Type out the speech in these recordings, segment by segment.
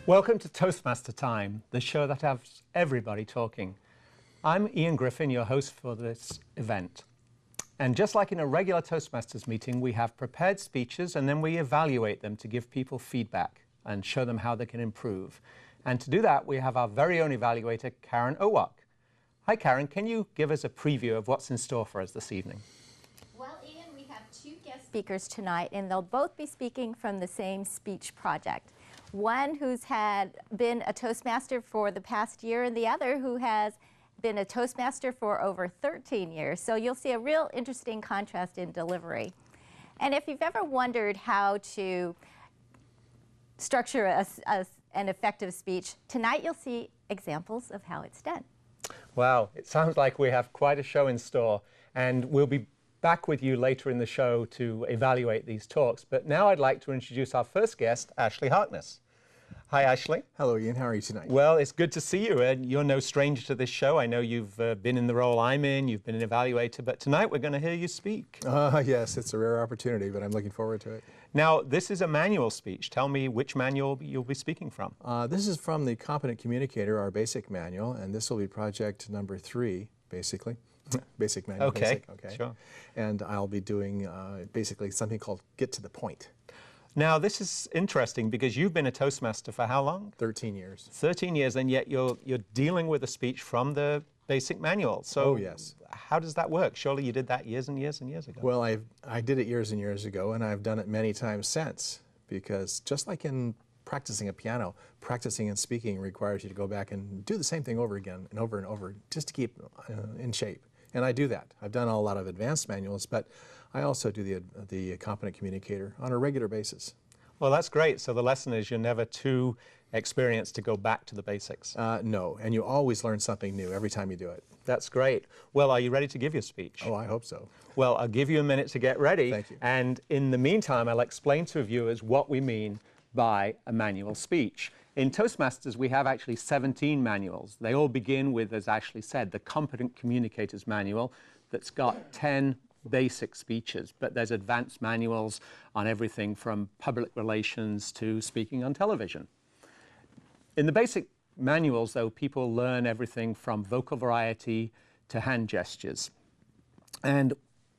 Welcome to Toastmaster Time, the show that has everybody talking. I'm Ian Griffin, your host for this event. And just like in a regular Toastmasters meeting, we have prepared speeches and then we evaluate them to give people feedback and show them how they can improve. And to do that, we have our very own evaluator, Karen Owoc. Hi, Karen. Can you give us a preview of what's in store for us this evening? Well, Ian, we have two guest speakers tonight, and they'll both be speaking from the same speech project. One who's been a Toastmaster for the past year, and the other who has been a Toastmaster for over 13 years. So you'll see a real interesting contrast in delivery. And if you've ever wondered how to structure an effective speech, tonight you'll see examples of how it's done. Wow, it sounds like we have quite a show in store, and we'll be back with you later in the show to evaluate these talks. But now I'd like to introduce our first guest, Ashley Harkness. Hi, Ashley. Hello, Ian. How are you tonight? Well, it's good to see you, and you're no stranger to this show. I know you've been in the role I'm in, you've been an evaluator, but tonight we're going to hear you speak. Yes, it's a rare opportunity, but I'm looking forward to it. Now, this is a manual speech. Tell me which manual you'll be speaking from. This is from the Competent Communicator, our basic manual, and this will be project number 3, basically. Basic manual. Okay, basic, okay. Sure. And I'll be doing basically something called Get to the Point. Now, this is interesting because you've been a Toastmaster for how long? 13 years. 13 years, and yet you're dealing with a speech from the basic manual. So yes. How does that work? Surely you did that years and years and years ago. Well, I did it years and years ago, and I've done it many times since, because just like in practicing a piano, practicing and speaking requires you to go back and do the same thing over again and over, just to keep in shape. And I do that. I've done a lot of advanced manuals, but I also do the Competent Communicator on a regular basis. Well, that's great. So the lesson is you're never too experienced to go back to the basics. No, and you always learn something new every time you do it. That's great. Well, are you ready to give your speech? Oh, I hope so. Well, I'll give you a minute to get ready. Thank you. And in the meantime, I'll explain to viewers what we mean by a manual speech. In Toastmasters, we have actually 17 manuals. They all begin with, as Ashley said, the Competent Communicator's Manual that's got 10 basic speeches, but there's advanced manuals on everything from public relations to speaking on television. In the basic manuals, though, people learn everything from vocal variety to hand gestures. And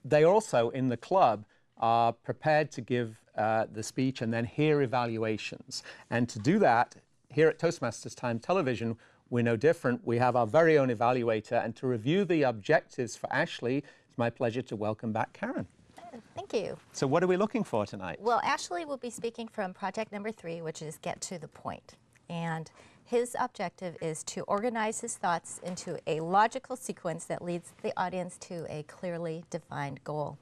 they also, in the club, are prepared to give the speech and then hear evaluations. And to do that, here at Toastmasters Time Television, we're no different. We have our very own evaluator, and to review the objectives for Ashley, it's my pleasure to welcome back Karen. Thank you. So what are we looking for tonight? Well, Ashley will be speaking from project number 3, which is Get to the Point. And his objective is to organize his thoughts into a logical sequence that leads the audience to a clearly defined goal.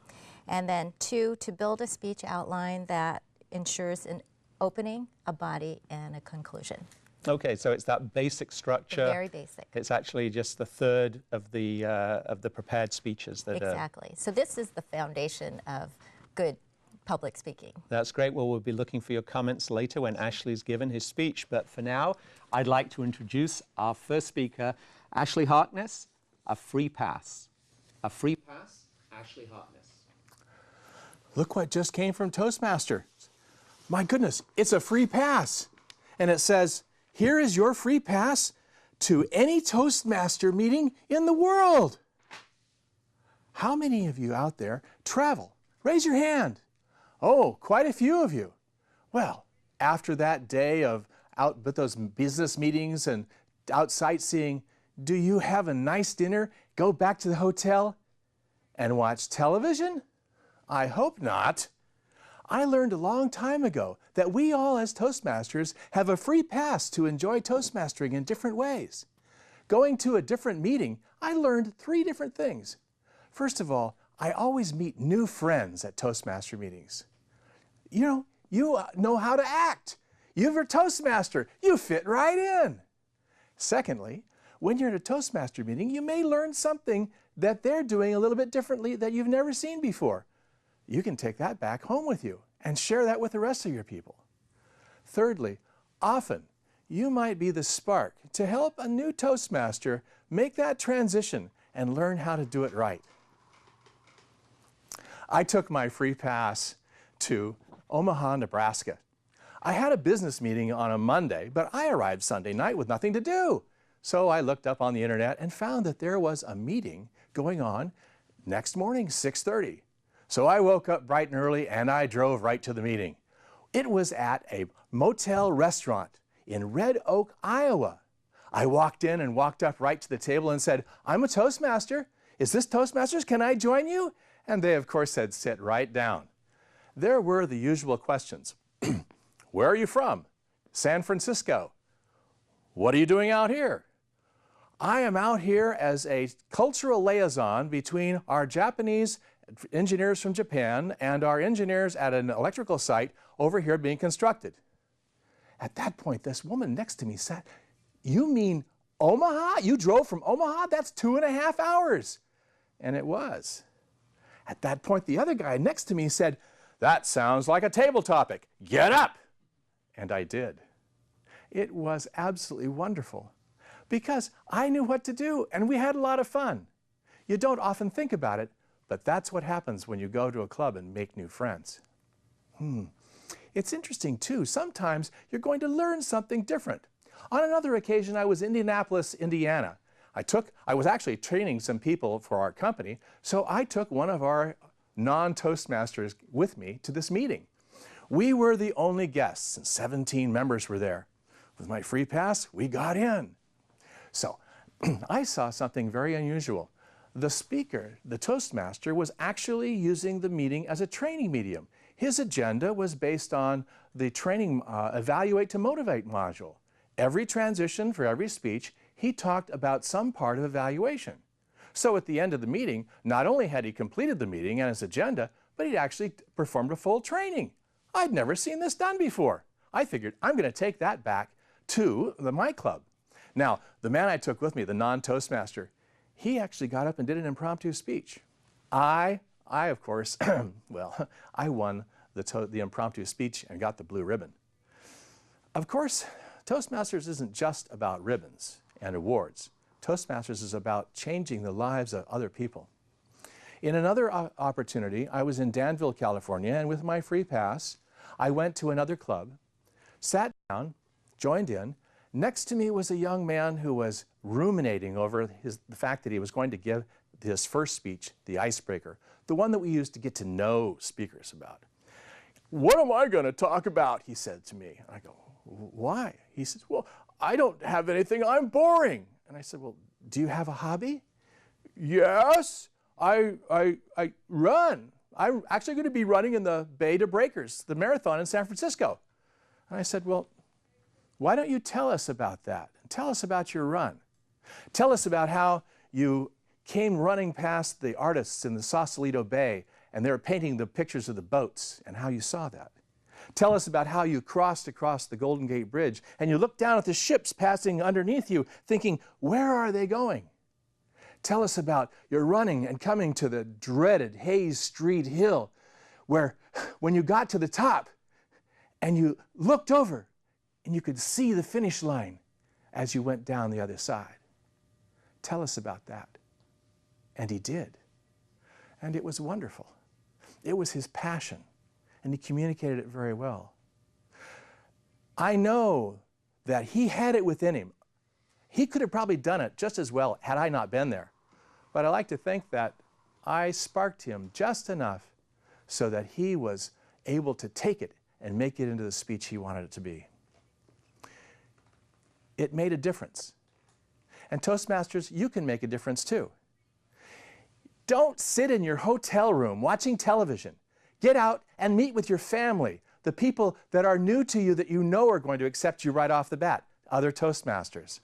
And then 2, to build a speech outline that ensures an opening, a body, and a conclusion. Okay, so it's that basic structure. Very basic. It's actually just the third of the prepared speeches that Exactly. So this is the foundation of good public speaking. That's great. Well, we'll be looking for your comments later when Ashley's given his speech. But for now, I'd like to introduce our first speaker, Ashley Harkness, a free pass. A free pass, Ashley Harkness. Look what just came from Toastmaster. My goodness, it's a free pass. And it says, here is your free pass to any Toastmaster meeting in the world. How many of you out there travel? Raise your hand. Oh, quite a few of you. Well, after that day of out with those business meetings and out sightseeing, do you have a nice dinner, go back to the hotel, and watch television? I hope not. I learned a long time ago that we all as Toastmasters have a free pass to enjoy Toastmastering in different ways. Going to a different meeting, I learned 3 different things. First of all, I always meet new friends at Toastmaster meetings. You know how to act. You're a Toastmaster. You fit right in. Secondly, when you're at a Toastmaster meeting, you may learn something that they're doing a little bit differently that you've never seen before. You can take that back home with you and share that with the rest of your people. Thirdly, often you might be the spark to help a new Toastmaster make that transition and learn how to do it right. I took my free pass to Omaha, Nebraska. I had a business meeting on a Monday, but I arrived Sunday night with nothing to do. So I looked up on the internet and found that there was a meeting going on next morning, 6:30. So I woke up bright and early and I drove right to the meeting. It was at a motel restaurant in Red Oak, Iowa. I walked in and walked up right to the table and said, "I'm a Toastmaster. Is this Toastmasters? Can I join you?" And they, of course, said, "Sit right down." There were the usual questions. Where are you from? San Francisco. What are you doing out here? I am out here as a cultural liaison between our Japanese engineers from Japan and our engineers at an electrical site over here being constructed. At that point, this woman next to me said, "You mean Omaha? You drove from Omaha? That's 2.5 hours. And it was. At that point, the other guy next to me said, "That sounds like a table topic. Get up." And I did. It was absolutely wonderful because I knew what to do and we had a lot of fun. You don't often think about it, but that's what happens when you go to a club and make new friends. It's interesting too, sometimes you're going to learn something different. On another occasion, I was in Indianapolis, Indiana. I was actually training some people for our company, so I took one of our non-Toastmasters with me to this meeting. We were the only guests, and 17 members were there. With my free pass, we got in. So I saw something very unusual. The speaker, the Toastmaster, was actually using the meeting as a training medium. His agenda was based on the training Evaluate to Motivate module. Every transition for every speech, he talked about some part of evaluation. So at the end of the meeting, not only had he completed the meeting and his agenda, but he'd actually performed a full training. I'd never seen this done before. I figured I'm going to take that back to my club. Now, the man I took with me, the non-Toastmaster, he actually got up and did an impromptu speech. I of course, well, I won the impromptu speech and got the blue ribbon. Of course, Toastmasters isn't just about ribbons and awards. Toastmasters is about changing the lives of other people. In another opportunity, I was in Danville, California, and with my free pass, I went to another club, sat down, joined in. Next to me was a young man who was ruminating over the fact that he was going to give his first speech, the icebreaker, the one that we use to get to know speakers about. "What am I going to talk about?" he said to me. I go, "Why?" He says, "Well, I don't have anything. I'm boring." And I said, "Well, do you have a hobby?" "Yes, I run. I'm actually going to be running in the Bay to Breakers, the marathon in San Francisco." And I said, "Well, why don't you tell us about that? Tell us about your run. Tell us about how you came running past the artists in the Sausalito Bay and they were painting the pictures of the boats and how you saw that. Tell us about how you crossed across the Golden Gate Bridge and you looked down at the ships passing underneath you thinking, where are they going? Tell us about your running and coming to the dreaded Hayes Street Hill where when you got to the top and you looked over and you could see the finish line as you went down the other side. Tell us about that." And he did. And it was wonderful. It was his passion, and he communicated it very well. I know that he had it within him. He could have probably done it just as well had I not been there. But I like to think that I sparked him just enough so that he was able to take it and make it into the speech he wanted it to be. It made a difference. And Toastmasters, you can make a difference too. Don't sit in your hotel room watching television. Get out and meet with your family, the people that are new to you that you know are going to accept you right off the bat, other Toastmasters.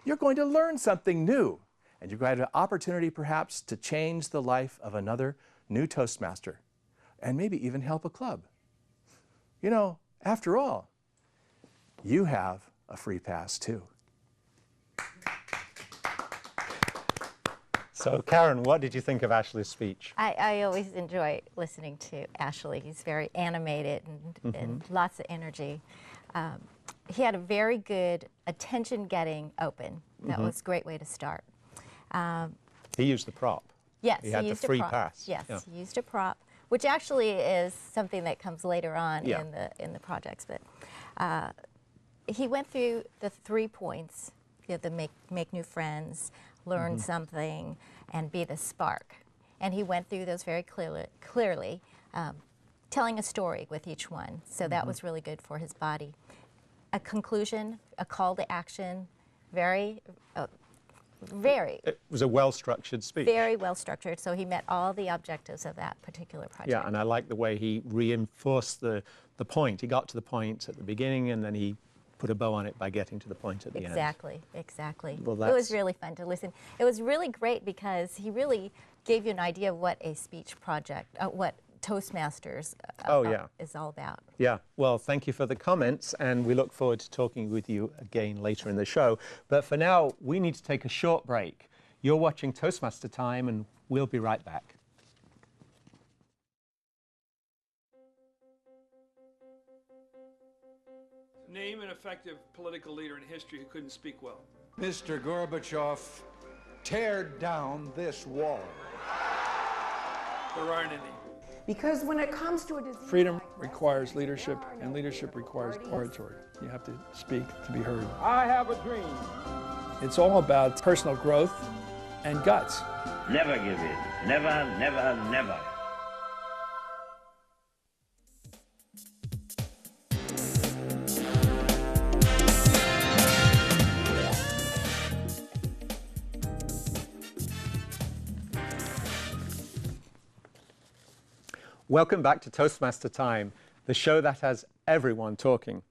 You're going to learn something new, and you're going to have an opportunity perhaps to change the life of another new Toastmaster, and maybe even help a club. You know, after all, you have a free pass too. So, Karen, what did you think of Ashley's speech? I always enjoy listening to Ashley. He's very animated and lots of energy. He had a very good attention-getting open. That was a great way to start. He used the prop. Yes, he had the free pass. Yes, yeah. he used a prop. which actually is something that comes later on Yeah. in the projects. But he went through the 3 points: the make new friends, learn something, and be the spark. And he went through those very clearly, telling a story with each one. So that was really good for his body. A conclusion, a call to action, very, It was a well-structured speech. very well structured. So he met all the objectives of that particular project. Yeah, and I like the way he reinforced the point. He got to the point at the beginning, and then he put a bow on it by getting to the point at the end. Exactly, exactly. Well, it was that's- really fun to listen. It was really great because he really gave you an idea of what a speech project, what Toastmasters Oh, yeah. is all about. Yeah, well, thank you for the comments, and we look forward to talking with you again later in the show. But for now, we need to take a short break. You're watching Toastmaster Time, and we'll be right back. Name an effective political leader in history who couldn't speak well. Mr. Gorbachev, tear down this wall. There aren't any. Because when it comes to a disease Freedom like this, requires leadership, there are no and leadership requires parties. oratory. You have to speak to be heard. I have a dream. It's all about personal growth and guts. Never give in. Never, never, never. Welcome back to Toastmaster Time, the show that has everyone talking.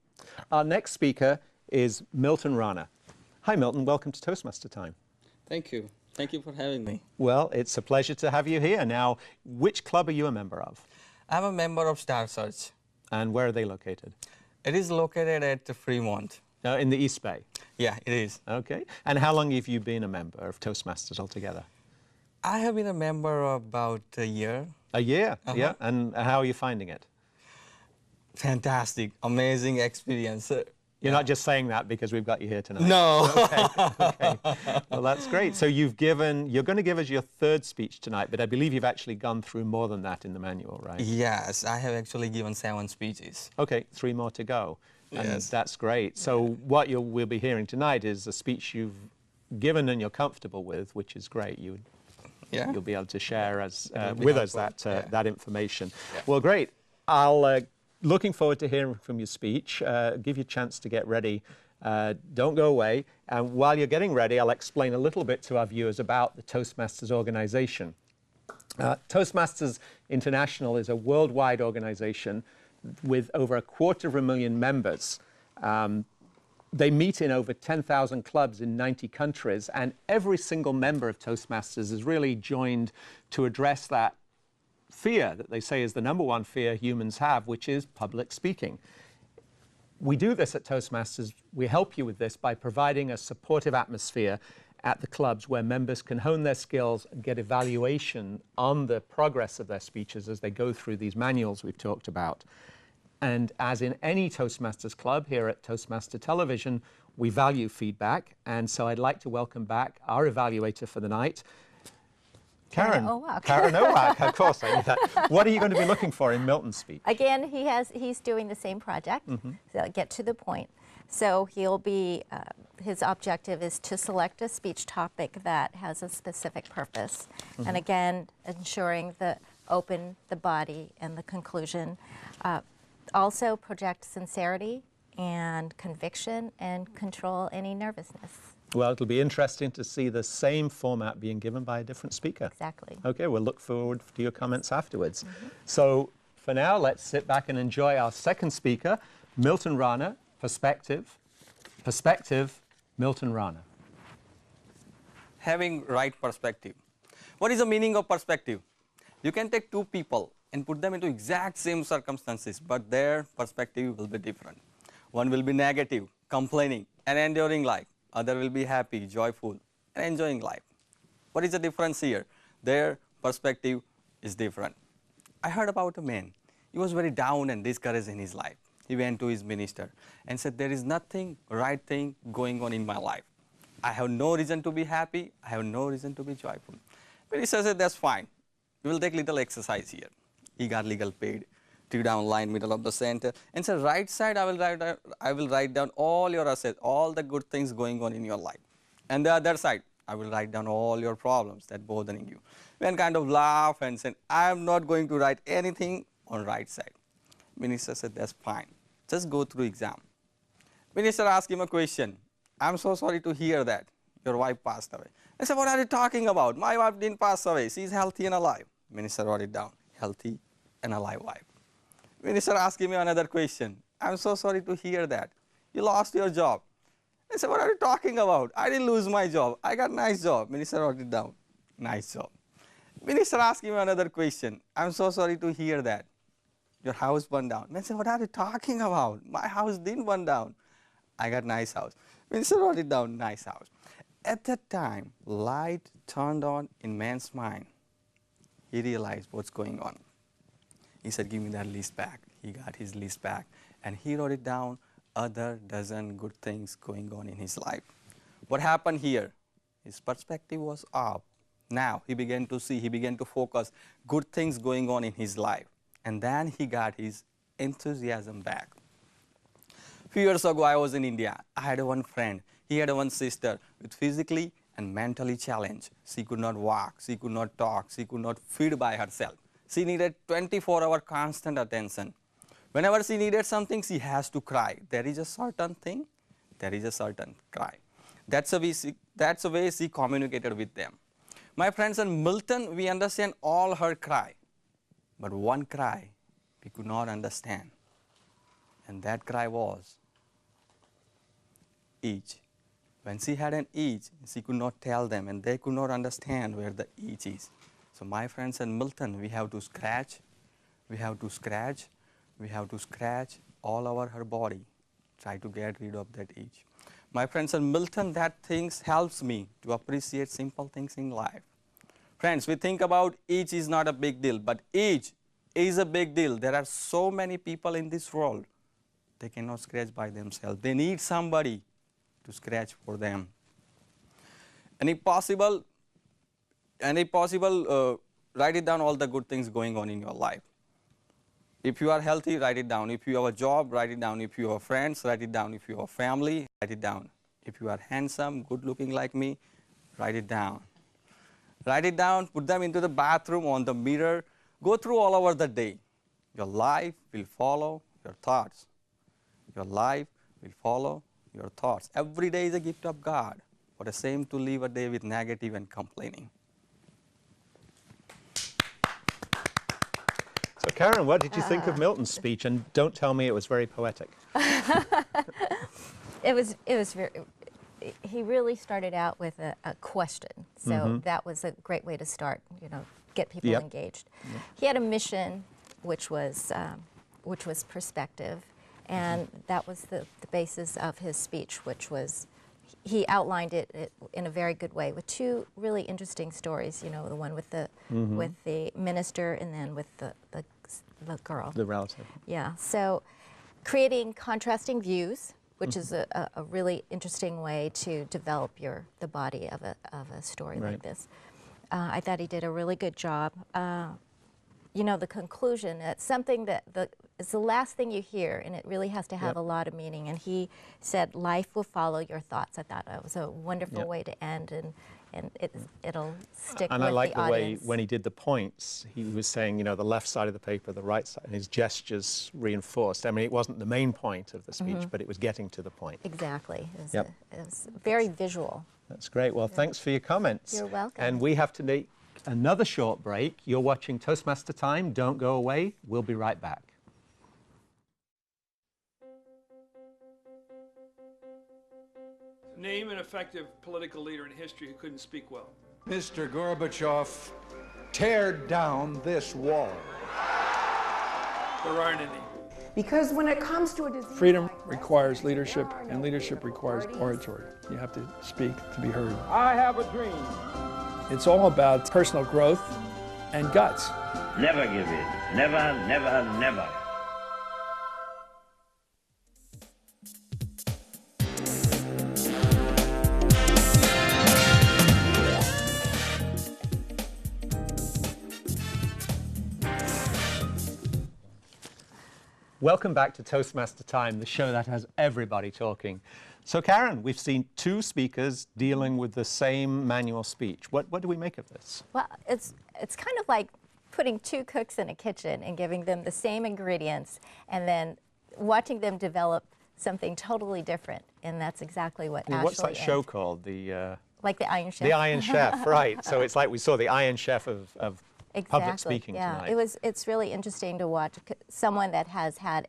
Our next speaker is Milton Rana. Hi, Milton. Welcome to Toastmaster Time. Thank you. Thank you for having me. Well, it's a pleasure to have you here. Now, which club are you a member of? I'm a member of Star Search. And where are they located? It is located at Fremont. In the East Bay. Yeah, it is. Okay. And how long have you been a member of Toastmasters altogether? I have been a member about a year. A year, yeah. And how are you finding it? Fantastic, amazing experience. You're not just saying that because we've got you here tonight. No. Okay. Well, that's great. So you're going to give us your third speech tonight, but I believe you've actually gone through more than that in the manual, right? Yes, I have actually given 7 speeches. Okay, 3 more to go. And Yes. that's great. So what we'll be hearing tonight is a speech you've given and you're comfortable with, which is great. Yeah. You'll be able to share That would be with us helpful. that information. Yeah. Well, great. Looking forward to hearing from your speech. Give you a chance to get ready. Don't go away. And while you're getting ready, I'll explain a little bit to our viewers about the Toastmasters organization. Toastmasters International is a worldwide organization with over 250,000 members. They meet in over 10,000 clubs in 90 countries, and every single member of Toastmasters is really joined to address that fear that they say is the #1 fear humans have, which is public speaking. We do this at Toastmasters. We help you with this by providing a supportive atmosphere at the clubs where members can hone their skills and get evaluation on the progress of their speeches as they go through these manuals we've talked about. And as in any Toastmasters club here at Toastmaster Television, we value feedback. And so I'd like to welcome back our evaluator for the night, Karen. Owoc. Karen Owoc, of course I knew that. What are you going to be looking for in Milton's speech? Again, he's doing the same project, so get to the point. So he'll be, his objective is to select a speech topic that has a specific purpose. And again, ensuring the body, and the conclusion. Also project sincerity and conviction and control any nervousness. Well, it'll be interesting to see the same format being given by a different speaker. Exactly. Okay, we'll look forward to your comments afterwards. So for now, let's sit back and enjoy our second speaker, Milton Rana, Perspective, Milton Rana. Having right perspective. What is the meaning of perspective? You can take 2 people and put them into exact same circumstances, but their perspective will be different. One will be negative, complaining, and enduring life. Other will be happy, joyful, and enjoying life. What is the difference here? Their perspective is different. I heard about a man. He was very down and discouraged in his life. He went to his minister and said, there is nothing right thing going on in my life. I have no reason to be happy. I have no reason to be joyful. Minister said, that's fine. We will take little exercise here. He got legal paid. Drew down line middle of the center and said, right side I will write down all your assets, all the good things going on in your life. And the other side, I will write down all your problems that bothering you. Man kind of laughed and said, I am not going to write anything on right side. Minister said, that's fine. Just go through exam. Minister asked him a question. I'm so sorry to hear that your wife passed away. I said, what are you talking about? My wife didn't pass away. She's healthy and alive. Minister wrote it down, healthy and alive wife. Minister asked me another question. I'm so sorry to hear that. You lost your job. I said, what are you talking about? I didn't lose my job. I got a nice job. Minister wrote it down, nice job. Minister asked me another question. I'm so sorry to hear that. Your house burned down. I said, what are you talking about? My house didn't burn down. I got a nice house. Minister wrote it down, nice house. At that time, light turned on in man's mind. He realized what's going on. He said, give me that list back. He got his list back. And he wrote it down, other dozen good things going on in his life. What happened here? His perspective was up. Now he began to see, he began to focus good things going on in his life. And then he got his enthusiasm back. A few years ago, I was in India. I had one friend. He had one sister with physically and mentally challenged. She could not walk, she could not talk, she could not feed by herself. She needed 24-hour constant attention. Whenever she needed something, she has to cry. There is a certain thing, there is a certain cry. That's the way she communicated with them. My friends in Milton, we understand all her cry. But one cry we could not understand. And that cry was each. When she had an each, she could not tell them and they could not understand where the each is. So my friends in Milton, we have to scratch, we have to scratch, we have to scratch all over her body, try to get rid of that each. My friends in Milton, that things helps me to appreciate simple things in life. Friends, we think about each is not a big deal, but each is a big deal. There are so many people in this world, they cannot scratch by themselves. They need somebody to scratch for them. And if possible, write it down all the good things going on in your life. If you are healthy, write it down. If you have a job, write it down. If you have friends, write it down. If you have family, write it down. If you are handsome, good looking like me, write it down. Write it down, put them into the bathroom, on the mirror, go through all over the day. Your life will follow your thoughts. Your life will follow your thoughts. Every day is a gift of God. What a shame to live a day with negative and complaining. So Karen, what did you think of Milton's speech? And don't tell me it was very poetic. It was very, he really started out with a question. So that was a great way to start, get people engaged. He had a mission, which was perspective. And that was the basis of his speech, which was, he outlined it in a very good way with two really interesting stories, the one with the minister and then with the girl. The relative. Yeah, so creating contrasting views, which is a really interesting way to develop the body of a story like this. I thought he did a really good job. The conclusion, it's something that it's the last thing you hear, and it really has to have a lot of meaning. And he said, life will follow your thoughts. I thought that was a wonderful way to end, and it'll stick with the audience. And I like the way, when he did the points, he was saying, the left side of the paper, the right side, and his gestures reinforced. I mean, it wasn't the main point of the speech, but it was getting to the point. Exactly. It was very visual. That's great. Well, thanks for your comments. You're welcome. And we have to take another short break. You're watching Toastmaster Time. Don't go away. We'll be right back. Name an effective political leader in history who couldn't speak well. Mr. Gorbachev, tear down this wall. There aren't any. Because when it comes to a disease, Freedom requires leadership, and leadership requires oratory. You have to speak to be heard. I have a dream. It's all about personal growth and guts. Never give in. Never, never, never. Welcome back to Toastmaster Time, the show that has everybody talking. So Karen, we've seen two speakers dealing with the same manual speech. What do we make of this? Well, it's kind of like putting two cooks in a kitchen and giving them the same ingredients and then watching them develop something totally different. And that's exactly what Ashley What's that show called? Like the Iron Chef. The Iron Chef, right. So it's like we saw the Iron Chef of public speaking tonight. It's really interesting to watch someone that has had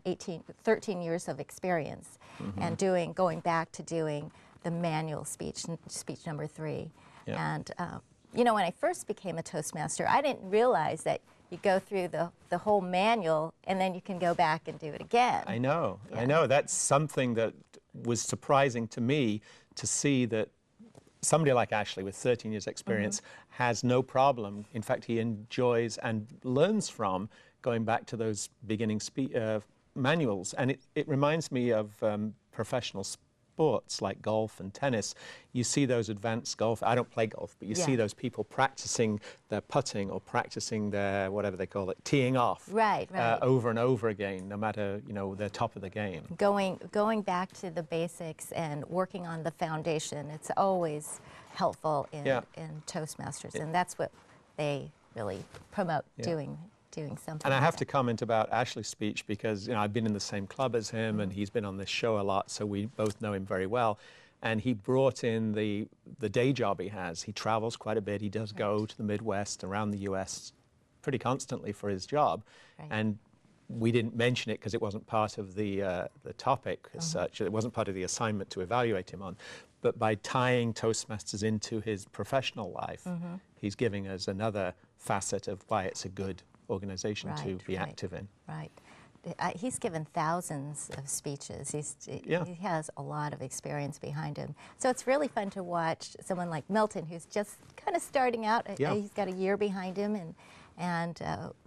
13 years of experience and going back to doing the manual speech number 3. Yeah. And you know, when I first became a Toastmaster, I didn't realize that you go through the whole manual and then you can go back and do it again. I know, Yeah. I know. That's something that was surprising to me, to see that somebody like Ashley with 13 years experience has no problem. In fact, he enjoys and learns from going back to those beginning manuals. And it reminds me of professional sports like golf and tennis. You see those advanced golf, I don't play golf, but you see those people practicing their putting or practicing their, whatever they call it, teeing off. Right. Over and over again, no matter, you know, they're top of the game. Going back to the basics and working on the foundation, it's always helpful in Toastmasters, and that's what they really promote, doing something. And I like have that. to comment about Ashley's speech because, you know, I've been in the same club as him and he's been on this show a lot, so we both know him very well. And he brought in the day job he has. He travels quite a bit. He does go to the Midwest, around the US pretty constantly for his job. And we didn't mention it because it wasn't part of the topic as such. It wasn't part of the assignment to evaluate him on. But by tying Toastmasters into his professional life, he's giving us another facet of why it's a good organization to be active in. Right. He's given thousands of speeches. He has a lot of experience behind him. So it's really fun to watch someone like Milton, who's just kind of starting out. He's got a year behind him, and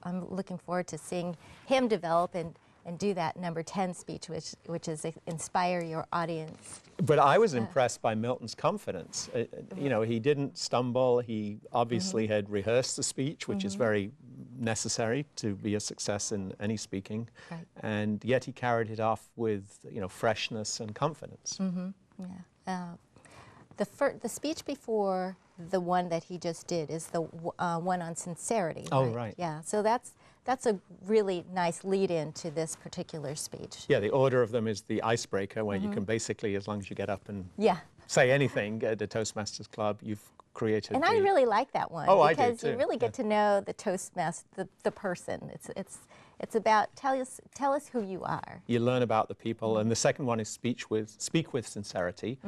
I'm looking forward to seeing him develop and do that number 10 speech, which is inspire your audience. But I was impressed by Milton's confidence. You know, he didn't stumble. He obviously had rehearsed the speech, which is very necessary to be a success in any speaking. Right. And yet he carried it off with, you know, freshness and confidence. The speech before the one that he just did is the one on sincerity. Oh, right. Yeah, so that's a really nice lead-in to this particular speech. Yeah, the order of them is the icebreaker, where you can basically, as long as you get up and say anything at the Toastmasters Club, you've created. And I really like that one. Oh, I do because you too. really get to know the Toastmaster, the person. It's about tell us who you are. You learn about the people, and the second one is speak with sincerity,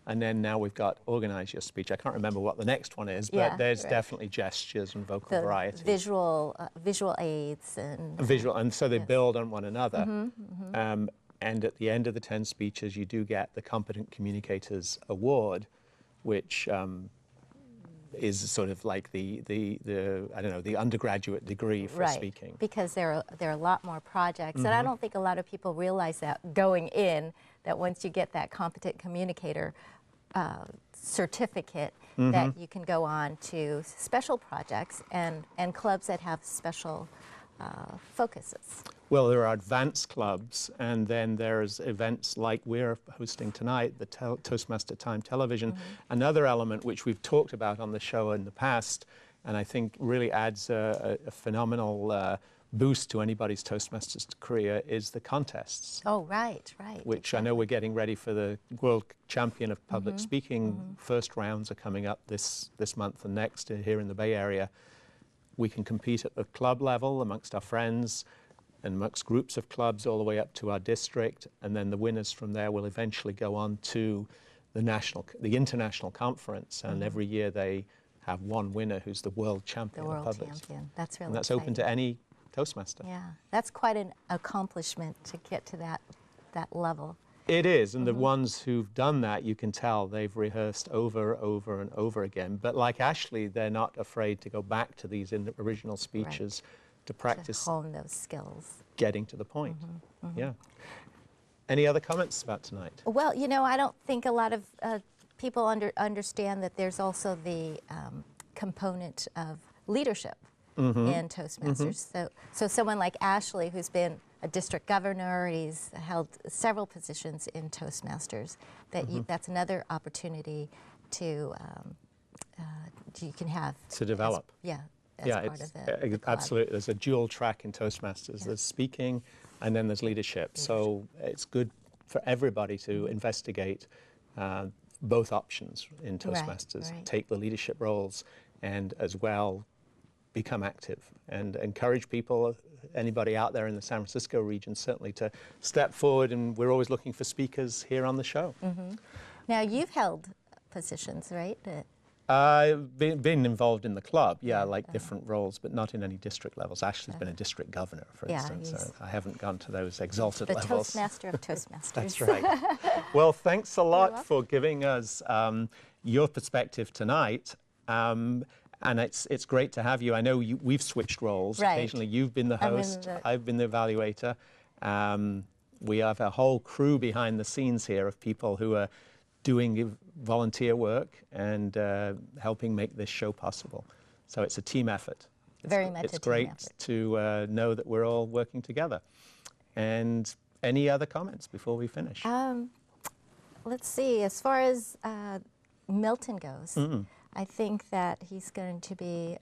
and then now we've got organize your speech. I can't remember what the next one is, but there's definitely gestures and vocal variety. Visual aids and visual, and so they build on one another. And at the end of the 10 speeches, you do get the Competent Communicators Award, which is sort of like the I don't know, the undergraduate degree for speaking. Because there are a lot more projects, and I don't think a lot of people realize that going in, that once you get that competent communicator certificate, that you can go on to special projects and clubs that have special focuses. Well, there are advanced clubs, and then there's events like we're hosting tonight, the Toastmaster Time Television. Another element which we've talked about on the show in the past, and I think really adds a phenomenal boost to anybody's Toastmasters career, is the contests. Oh, right. Which I know we're getting ready for the World Champion of Public Speaking. First rounds are coming up this month and next here in the Bay Area. We can compete at the club level amongst our friends and amongst groups of clubs all the way up to our district, and then the winners from there will eventually go on to the international conference, and every year they have one winner who's the world champion The of world public. champion. That's really And that's exciting. open to any Toastmaster. Yeah, that's quite an accomplishment to get to that level. It is, and the ones who've done that, you can tell they've rehearsed over and over again. But like Ashley, they're not afraid to go back to these original speeches to practice To hone those skills. getting to the point. Yeah. Any other comments about tonight? Well, you know, I don't think a lot of people understand that there's also the component of leadership in Toastmasters. So someone like Ashley, who's been a district governor. He's held several positions in Toastmasters. That's another opportunity to you can have to develop. As part of the club. Absolutely. There's a dual track in Toastmasters. There's speaking, and then there's leadership. So it's good for everybody to investigate both options in Toastmasters. Right. Take the leadership roles, and as well become active, and encourage people, anybody out there in the San Francisco region, certainly to step forward. And we're always looking for speakers here on the show. Now, you've held positions, right? I've been involved in the club, like different roles, but not in any district levels. Ashley's been a district governor, for instance. So I haven't gone to those exalted levels. The Toastmaster of Toastmasters. That's right. Well, thanks a lot for giving us your perspective tonight. And it's great to have you. I know we've switched roles. Right. Occasionally you've been the host, I've been the evaluator. We have a whole crew behind the scenes here of people who are doing volunteer work and helping make this show possible. So it's a team effort. Very much a team effort. It's great to know that we're all working together. And any other comments before we finish? Let's see. As far as Milton goes, I think that he's going to be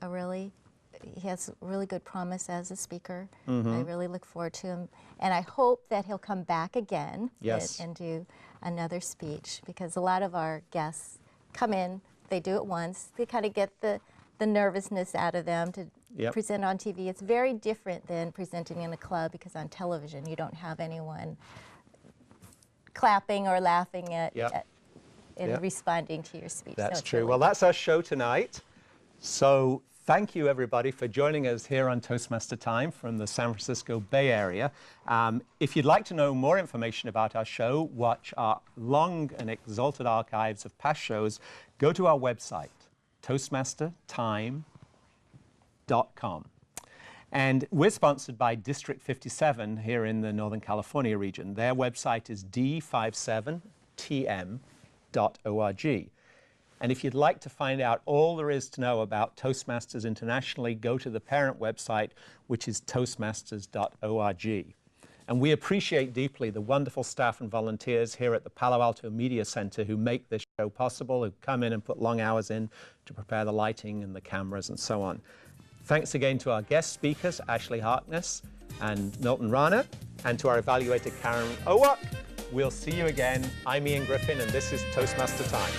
he has really good promise as a speaker. I really look forward to him. And I hope that he'll come back again and do another speech, because a lot of our guests come in, they do it once, they kind of get the nervousness out of them to present on TV. It's very different than presenting in a club, because on television you don't have anyone clapping or laughing and responding to your speech. That's so true. Really well, that's our show tonight. So thank you, everybody, for joining us here on Toastmaster Time from the San Francisco Bay Area. If you'd like to know more information about our show, watch our long and exalted archives of past shows, go to our website, toastmastertime.com. And we're sponsored by District 57 here in the Northern California region. Their website is d57tm.org. And if you'd like to find out all there is to know about Toastmasters internationally, go to the parent website, which is toastmasters.org. And we appreciate deeply the wonderful staff and volunteers here at the Palo Alto Media Center who make this show possible, who come in and put long hours in to prepare the lighting and the cameras and so on. Thanks again to our guest speakers, Ashley Harkness and Milton Rana, and to our evaluator, Karen Owoc. We'll see you again. I'm Ian Griffin, and this is Toastmaster Time.